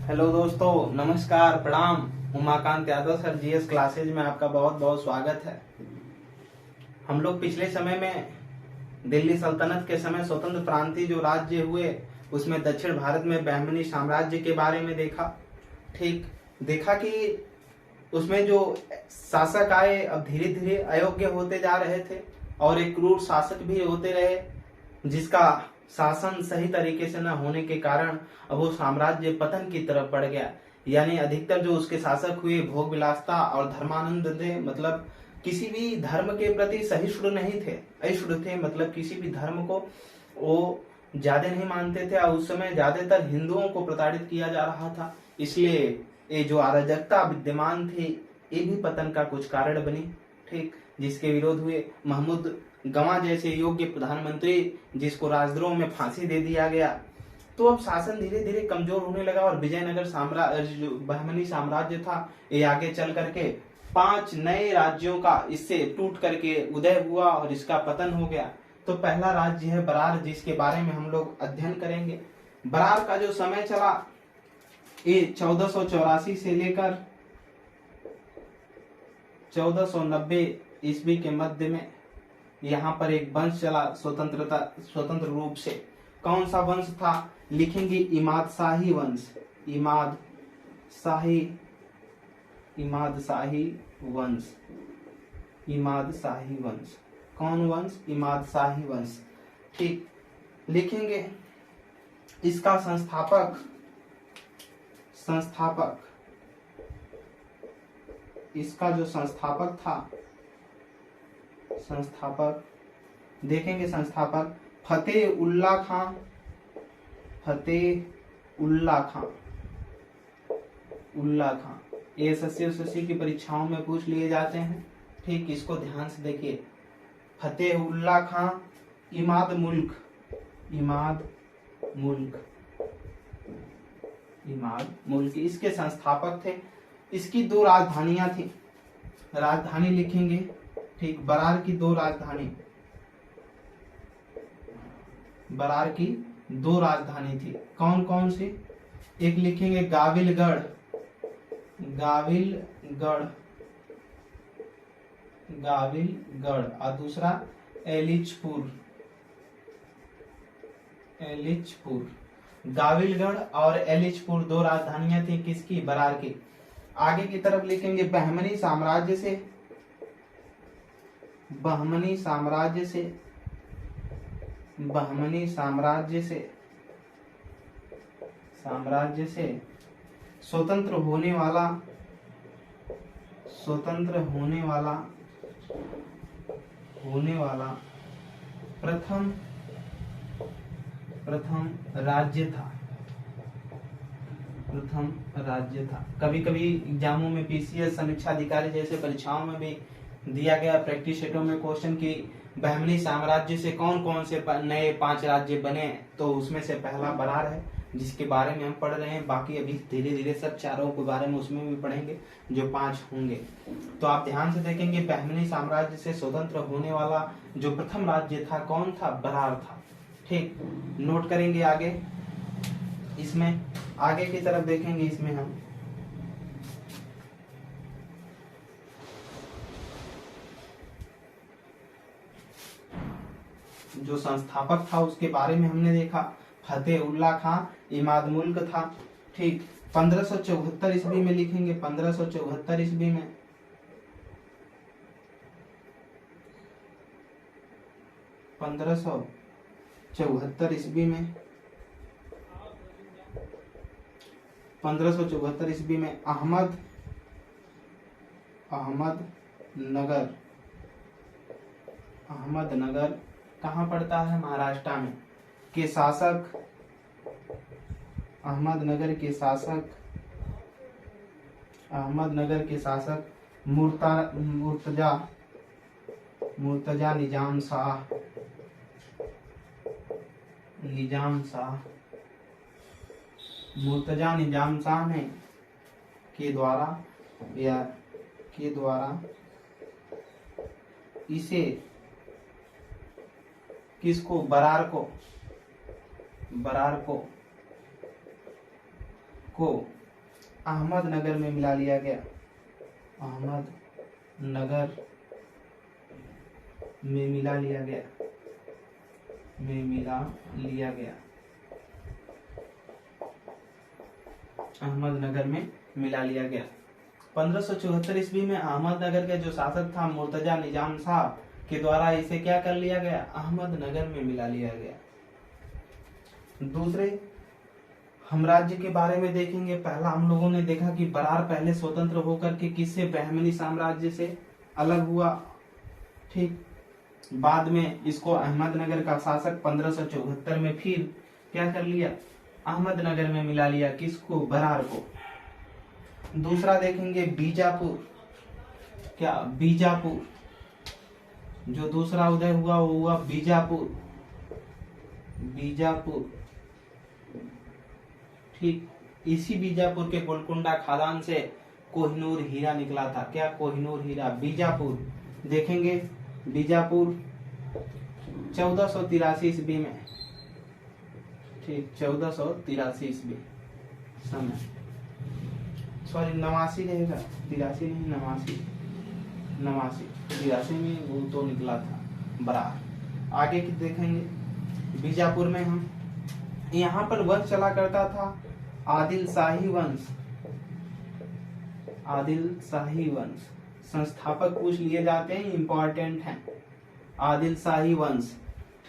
Hello दोस्तों, नमस्कार, प्रणाम। Umakant Yadav sir GS classes में आपका बहुत बहुत स्वागत है। हम लोग पिछले समय में दिल्ली सल्तनत के समय स्वतंत्र प्रांतीय जो राज्य हुए उसमें दक्षिण भारत में बहमनी साम्राज्य के बारे में देखा। ठीक, देखा कि उसमें जो शासक आए अब धीरे धीरे अयोग्य होते जा रहे थे और एक क्रूर शासक भी होते रहे, जिसका शासन सही तरीके से न होने के कारण अब वो साम्राज्य पतन की तरफ बढ़ गया। यानी अधिकतर जो उसके शासक हुए भोग विलासता और धर्मानंद थे, मतलब किसी भी धर्म के प्रति सहिष्णु नहीं थे, अहिष्णु थे, मतलब किसी भी धर्म को वो ज्यादा नहीं मानते थे और उस समय ज्यादातर हिंदुओं को प्रताड़ित किया जा रहा था। इसलिए ये जो अराजकता विद्यमान थी ये भी पतन का कुछ कारण बनी। ठीक, जिसके विरोध हुए महमूद गवा जैसे योग्य प्रधानमंत्री, जिसको राजद्रोह में फांसी दे दिया गया। तो अब शासन धीरे धीरे कमजोर होने लगा और विजयनगर साम्राज्य जो बहमनी साम्राज्य था ये आगे चल करके 5 नए राज्यों का इससे टूट करके उदय हुआ और इसका पतन हो गया। तो पहला राज्य है बरार, जिसके बारे में हम लोग अध्ययन करेंगे। बरार का जो समय चला ये 1484 से लेकर 1490 ईस्वी के मध्य में यहाँ पर एक वंश चला स्वतंत्र रूप से। कौन सा वंश था? लिखेंगे इमाद शाही वंश। इमाद शाही वंश। इमाद शाही वंश। कौन वंश? इमाद शाही वंश। ठीक, लिखेंगे इसका इसका जो संस्थापक देखेंगे, संस्थापक फतेह उल्ला खां। ये एसएससी की परीक्षाओं में पूछ लिए जाते हैं। ठीक, इसको ध्यान से देखिए। फतेह उल्ला खां इमाद मुल्क इसके संस्थापक थे। इसकी 2 राजधानियां थी। राजधानी लिखेंगे, ठीक, बरार की 2 राजधानी थी। कौन कौन सी? एक लिखेंगे गाविलगढ़ और दूसरा एलिचपुर। गाविलगढ़ और एलिचपुर 2 राजधानियां थी किसकी? बरार की। आगे की तरफ लिखेंगे बहमनी साम्राज्य से स्वतंत्र होने वाला प्रथम राज्य था। कभी कभी एग्जामों में पीसीएस समीक्षा अधिकारी जैसे परीक्षाओं में भी दिया गया प्रैक्टिस सेटों में क्वेश्चन की बहमनी साम्राज्य से कौन कौन से नए 5 राज्य बने, तो उसमें से पहला बरार है, जिसके बारे में हम पढ़ रहे हैं। बाकी अभी धीरे धीरे सब चारों के बारे में उसमें भी पढ़ेंगे जो 5 होंगे। तो आप ध्यान से देखेंगे बहमनी साम्राज्य से स्वतंत्र होने वाला जो प्रथम राज्य था कौन था? बरार था। ठीक, नोट करेंगे आगे। इसमें आगे की तरफ देखेंगे, इसमें हम जो संस्थापक था उसके बारे में हमने देखा। फतेह उल्ला खां इमाद मुल्क था। ठीक, 1574 ईस्वी में लिखेंगे। 1574 ईस्वी में 1574 ईस्वी में अहमदनगर कहाँ पड़ता है? महाराष्ट्र में। के शासक अहमदनगर के शासक मुर्तजा निजाम शाह ने के द्वारा इसे किसको? बरार को को अहमदनगर में मिला लिया गया। अहमदनगर में मिला लिया गया। अहमदनगर में मिला लिया गया। 1574 ईस्वी में अहमदनगर के जो शासक था मुर्तजा निजाम शाह के द्वारा इसे क्या कर लिया गया, अहमदनगर में मिला लिया गया। दूसरे हम राज्य के बारे में देखेंगे। पहला हम लोगों ने देखा कि बरार पहले स्वतंत्र होकर के किससे, बहमनी साम्राज्य से अलग हुआ। ठीक, बाद में इसको अहमदनगर का शासक 1574 में फिर क्या कर लिया, अहमदनगर में मिला लिया। किसको, बरार को। दूसरा देखेंगे बीजापुर। क्या, बीजापुर। जो दूसरा उदय हुआ वो हुआ बीजापुर। ठीक, इसी बीजापुर के गोलकुंडा खदान से कोहिनूर हीरा निकला था। क्या, कोहिनूर हीरा। बीजापुर देखेंगे, बीजापुर 1483 ईस्वी में। ठीक, 1483 ईस्वी समय, सॉरी 89 रहेगा, 83 नहीं, 89 83 में वो तो निकला था बरार। आगे की देखेंगे, बीजापुर में हम यहाँ पर वंश चला करता था आदिल शाही वंश। आदिल शाही वंश संस्थापक पूछ लिए जाते हैं, इंपॉर्टेंट हैं। आदिल शाही वंश।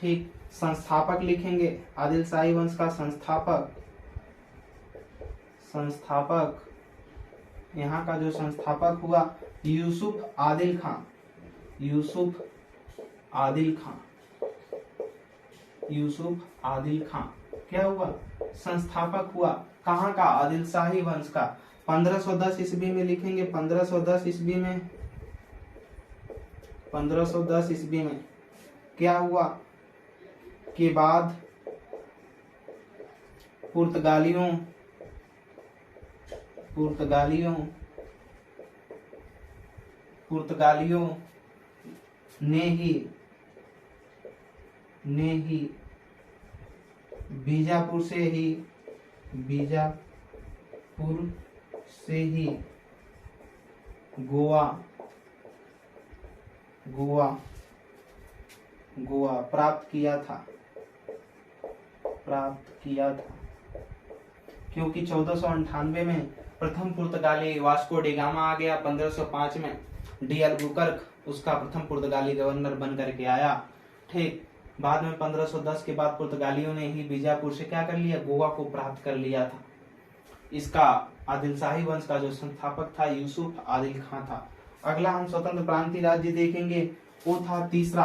ठीक, संस्थापक लिखेंगे, आदिल शाही वंश का संस्थापक यहाँ का जो संस्थापक हुआ यूसुफ आदिल खां। क्या हुआ, संस्थापक हुआ। कहाँ का, आदिल शाही वंश का। 1510 ईस्वी में लिखेंगे, 1510 ईस्वी में क्या हुआ के बाद पुर्तगालियों ने ही बीजापुर से ही गोवा प्राप्त किया था। क्योंकि 1498 में प्रथम पुर्तगाली वास्को डी गामा आ गया। 1505 में डी अल्बुकर्क उसका प्रथम पुर्तगाली गवर्नर बन करके आया। ठीक, बाद में 1510 के बाद पुर्तगालियों ने ही बीजापुर से क्या कर लिया, गोवा को प्राप्त कर लिया था। इसका आदिल शाही वंश का जो संस्थापक था यूसुफ आदिल खां था। अगला हम स्वतंत्र प्रांतीय राज्य देखेंगे, वो था तीसरा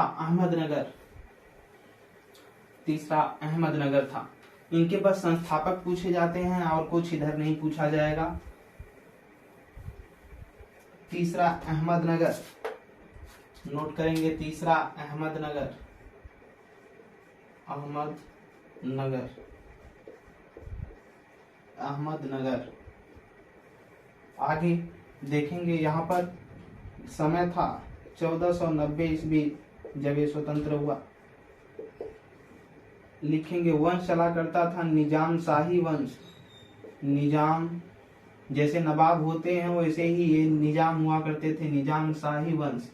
अहमदनगर था। इनके पास संस्थापक पूछे जाते हैं और कुछ इधर नहीं पूछा जाएगा। तीसरा अहमदनगर नोट करेंगे, तीसरा अहमदनगर। आगे देखेंगे, यहाँ पर समय था 1490 ईस्वी जब ये स्वतंत्र हुआ। लिखेंगे वंश चला करता था निजाम शाही वंश। निजाम जैसे नवाब होते हैं वैसे ही ये निजाम हुआ करते थे, निजाम शाही वंश।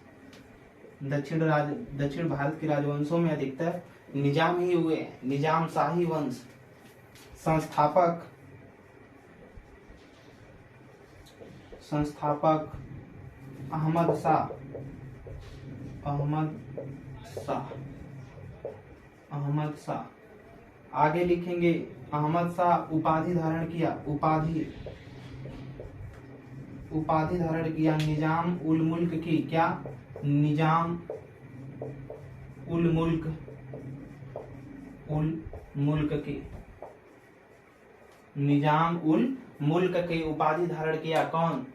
दक्षिण भारत के राजवंशों में अधिकतर निजाम ही हुए, निजाम शाही वंश। संस्थापक अहमद शाह। आगे लिखेंगे अहमद शाह उपाधि धारण किया निजाम उल मुल्क की। क्या, निजाम उल मुल्क की उपाधि धारण किया। कौन,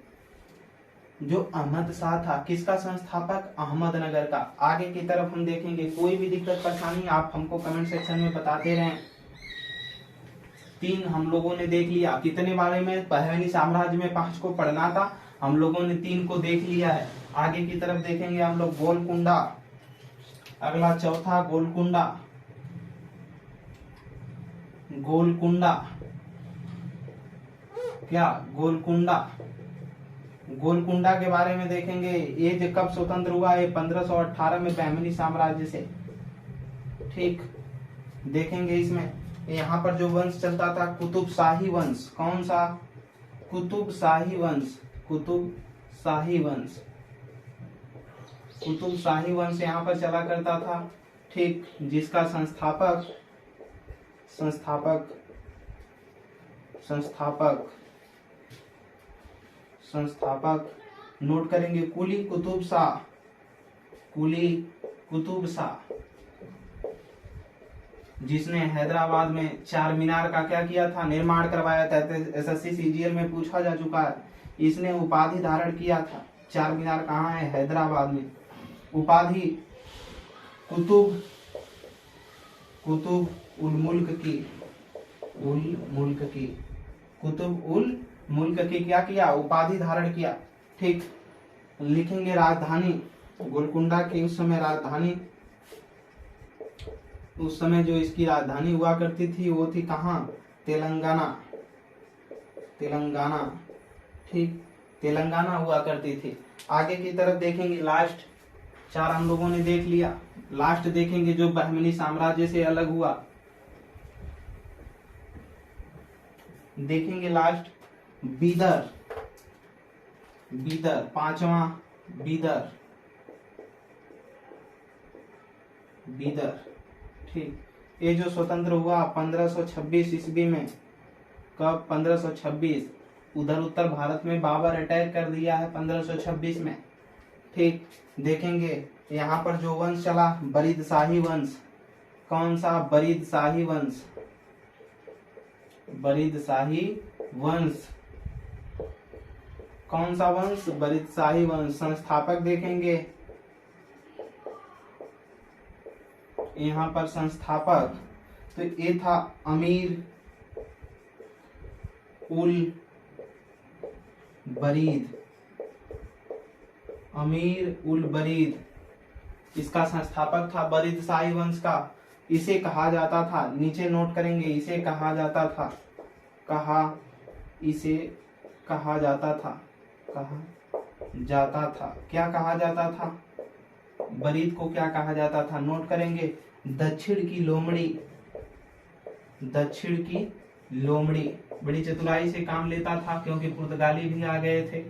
जो अहमद शाह था। किसका संस्थापक, अहमदनगर का। आगे की तरफ हम देखेंगे, कोई भी दिक्कत परेशानी आप हमको कमेंट सेक्शन में बताते रहें। 3 हम लोगों ने देख लिया। कितने बारे में, बहमनी साम्राज्य में 5 को पढ़ना था, हम लोगों ने 3 को देख लिया है। आगे की तरफ देखेंगे हम लोग गोलकुंडा। अगला चौथा क्या गोलकुंडा, गोलकुंडा के बारे में देखेंगे। ये जो कब स्वतंत्र हुआ, ये 1518 में बहमनी साम्राज्य से। ठीक, देखेंगे इसमें यहाँ पर जो वंश चलता था कुतुब शाही वंश। कौन सा? कुतुब शाही वंश। कुतुब शाही वंश, कुतुब शाही वंश यहाँ पर चला करता था। ठीक, जिसका संस्थापक संस्थापक संस्थापक संस्थापक नोट करेंगे कुली कुतुब शाह। कुली कुतुब शाह, जिसने हैदराबाद में चार मीनार का क्या किया था? निर्माण करवाया था। एसएससी सीजीएल में पूछा जा चुका है। इसने उपाधि धारण किया था। चार मीनार कहाँ है? हैदराबाद में। उपाधि कुतुब उल मुल्क की, कुतुब उल मुल्क की क्या किया? उपाधि धारण किया। ठीक, लिखेंगे राजधानी गोलकुंडा की उस समय राजधानी, उस समय जो इसकी राजधानी हुआ करती थी वो थी कहाँ? तेलंगाना। तेलंगाना, ठीक, तेलंगाना हुआ करती थी। आगे की तरफ देखेंगे। लास्ट चार हम लोगों ने देख लिया। लास्ट देखेंगे जो बहमनी साम्राज्य से अलग हुआ। देखेंगे लास्ट बीदर। बीदर, पांचवा बीदर। बीदर, ठीक, ये जो स्वतंत्र हुआ 1526 ईस्वी में। कब? 1526। उधर उत्तर भारत में बाबर अटैक कर दिया है 1526 में। ठीक, देखेंगे यहाँ पर जो वंश चला बरीद शाही वंश। कौन सा? बरीद शाही वंश। बरीद शाही वंश, कौन सा वंश? बरीद शाही वंश। संस्थापक देखेंगे यहाँ पर संस्थापक, तो ये था अमीर उल बरीद। अमीर उल बरीद इसका संस्थापक था बरीद शाही वंश का। इसे कहा जाता था, नीचे नोट करेंगे, इसे कहा जाता था, इसे कहा जाता था, क्या कहा जाता था? बरीद को क्या कहा जाता था? नोट करेंगे, दक्षिण की लोमड़ी। दक्षिण की लोमड़ी, बड़ी चतुराई से काम लेता था क्योंकि पुर्तगाली भी आ गए थे।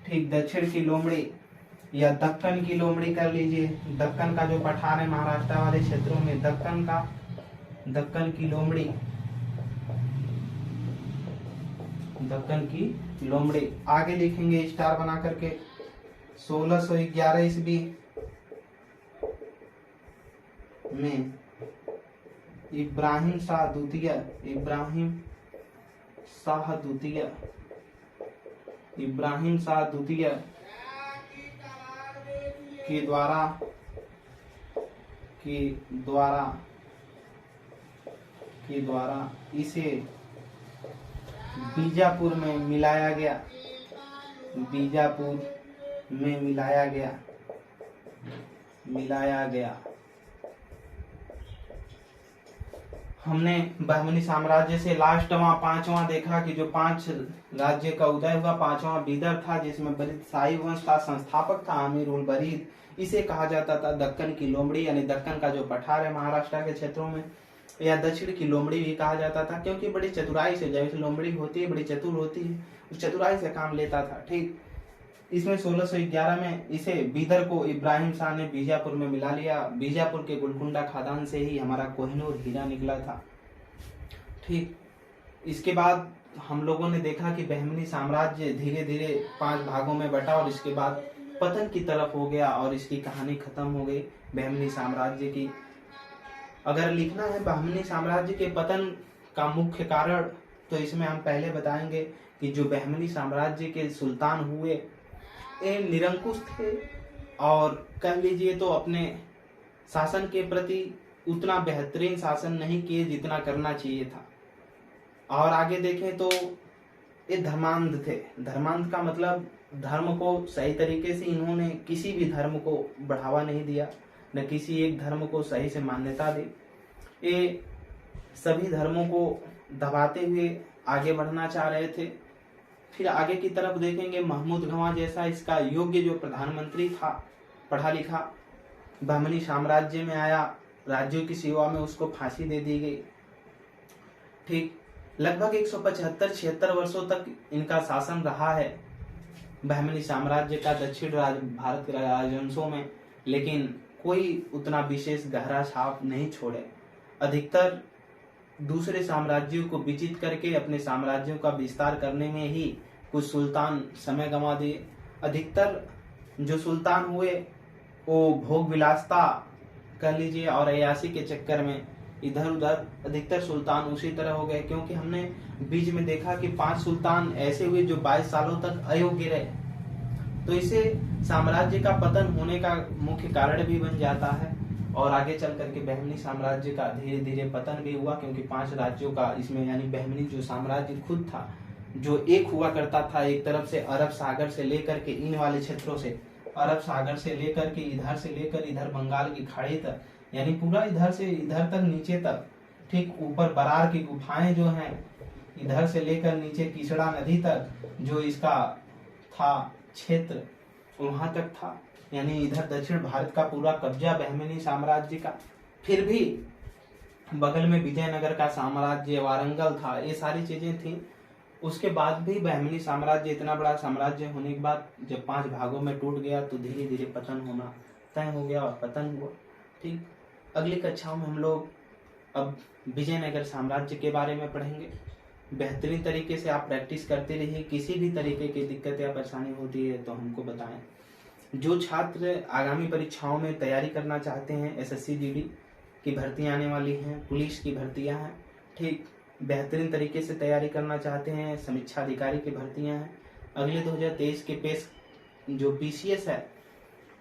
ठीक, दक्षिण की लोमड़ी या दक्कन की लोमड़ी कर लीजिए। दक्कन का जो पठार है महाराष्ट्र वाले क्षेत्रों में, दक्कन की लोमड़ी, दक्कन की लोमड़ी। आगे लिखेंगे स्टार बना करके 1611 ईस्वी में इब्राहिम शाह द्वितीय, इब्राहिम शाह द्वितीय के द्वारा इसे बीजापुर में मिलाया गया। बीजापुर में मिलाया गया। हमने बहमनी साम्राज्य से लास्ट पांचवा देखा कि जो 5 राज्य का उदय हुआ, पांचवा बीदर था जिसमें बरीद शाही वंश का संस्थापक था अमीर उल बरीद। इसे कहा जाता था दक्कन की लोमड़ी, यानी दक्कन का जो पठार है महाराष्ट्र के क्षेत्रों में, या दक्षिण की लोमड़ी भी कहा जाता था क्योंकि बड़ी चतुराई से, जैसे लोमड़ी होती है बड़ी चतुर होती है, उस चतुराई से काम लेता था। ठीक, इसमें 1611 में इसे बीदर को इब्राहिम शाह ने बीजापुर में मिला लिया। बीजापुर के गोलकुंडा खदान से ही हमारा कोहिनूर हीरा निकला था। ठीक, इसके बाद हम लोगों ने देखा कि बहमनी साम्राज्य धीरे धीरे 5 भागों में बटा और इसके बाद पतन की तरफ हो गया और इसकी कहानी खत्म हो गई बहमनी साम्राज्य की। अगर लिखना है बहमनी साम्राज्य के पतन का मुख्य कारण, तो इसमें हम पहले बताएंगे कि जो बहमनी साम्राज्य के सुल्तान हुए ये निरंकुश थे और कह लीजिए तो अपने शासन के प्रति उतना बेहतरीन शासन नहीं किए जितना करना चाहिए था। और आगे देखें तो ये धर्मांध थे। धर्मांध का मतलब धर्म को सही तरीके से इन्होंने किसी भी धर्म को बढ़ावा नहीं दिया, न किसी एक धर्म को सही से मान्यता दी। ये सभी धर्मों को दबाते हुए आगे बढ़ना चाह रहे थे। फिर आगे की तरफ देखेंगे महमूद गंवा जैसा इसका योग्य जो प्रधानमंत्री था, पढ़ा लिखा, बहमनी साम्राज्य में आया, राज्यों की सेवा में उसको फांसी दे दी गई। ठीक, लगभग 175-76 वर्षों तक इनका शासन रहा है बहमनी साम्राज्य का दक्षिण भारत के राजवंशों में, लेकिन कोई उतना विशेष गहरा छाप नहीं छोड़े। अधिकतर दूसरे साम्राज्यों को विजित करके अपने साम्राज्यों का विस्तार करने में ही कुछ सुल्तान समय गंवा दिए। अधिकतर जो सुल्तान हुए वो भोग विलासता कह लीजिए और अयासी के चक्कर में इधर उधर अधिकतर सुल्तान उसी तरह हो गए, क्योंकि हमने बीच में देखा कि 5 सुल्तान ऐसे हुए जो 22 सालों तक अयोग्य रहे। तो इसे साम्राज्य का पतन होने का मुख्य कारण भी बन जाता है और आगे चल करके बहमनी साम्राज्य का धीरे धीरे पतन भी हुआ, क्योंकि 5 राज्यों का इसमें यानी बहमनी जो साम्राज्य खुद था, जो एक हुआ करता था, एक तरफ से अरब सागर से लेकर के इन वाले क्षेत्रों से, अरब सागर से लेकर के इधर इधर बंगाल की खाड़ी तक, यानी पूरा इधर से इधर तक नीचे तक, ठीक ऊपर बरार की गुफाएं जो हैं, इधर से लेकर नीचे किचड़ा नदी तक जो इसका था क्षेत्र वहां तक था, यानी इधर दक्षिण भारत का पूरा कब्जा बहमनी साम्राज्य का। फिर भी बगल में विजयनगर का साम्राज्य, वारंगल था, ये सारी चीजें थी। उसके बाद भी बहमनी साम्राज्य इतना बड़ा साम्राज्य होने के बाद जब 5 भागों में टूट गया तो धीरे धीरे पतन होना तय हो गया और पतन हुआ। ठीक, अगली कक्षाओं में हम लोग अब विजयनगर साम्राज्य के बारे में पढ़ेंगे। बेहतरीन तरीके से आप प्रैक्टिस करते रहिए, किसी भी तरीके की दिक्कत या परेशानी होती है तो हमको बताएं। जो छात्र आगामी परीक्षाओं में तैयारी करना चाहते हैं, एसएससी जीडी की भर्तियां आने वाली हैं, पुलिस की भर्तियां हैं, ठीक, बेहतरीन तरीके से तैयारी करना चाहते हैं, समीक्षा अधिकारी की भर्तियां हैं, अगले 2023 के पेश जो बीसीएस है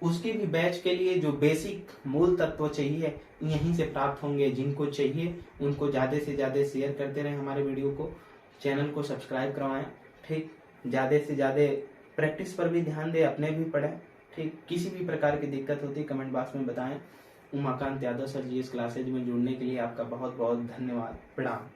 उसकी भी बैच के लिए जो बेसिक मूल तत्व चाहिए यहीं से प्राप्त होंगे। जिनको चाहिए उनको ज़्यादा से ज़्यादा शेयर करते रहें हमारे वीडियो को, चैनल को सब्सक्राइब करवाएं। ठीक, ज़्यादा से ज़्यादा प्रैक्टिस पर भी ध्यान दें, अपने भी पढ़ें। ठीक, किसी भी प्रकार की दिक्कत होती है कमेंट बॉक्स में बताएं। Umakant Yadav sir GS classes में जुड़ने के लिए आपका बहुत बहुत धन्यवाद। प्रणाम।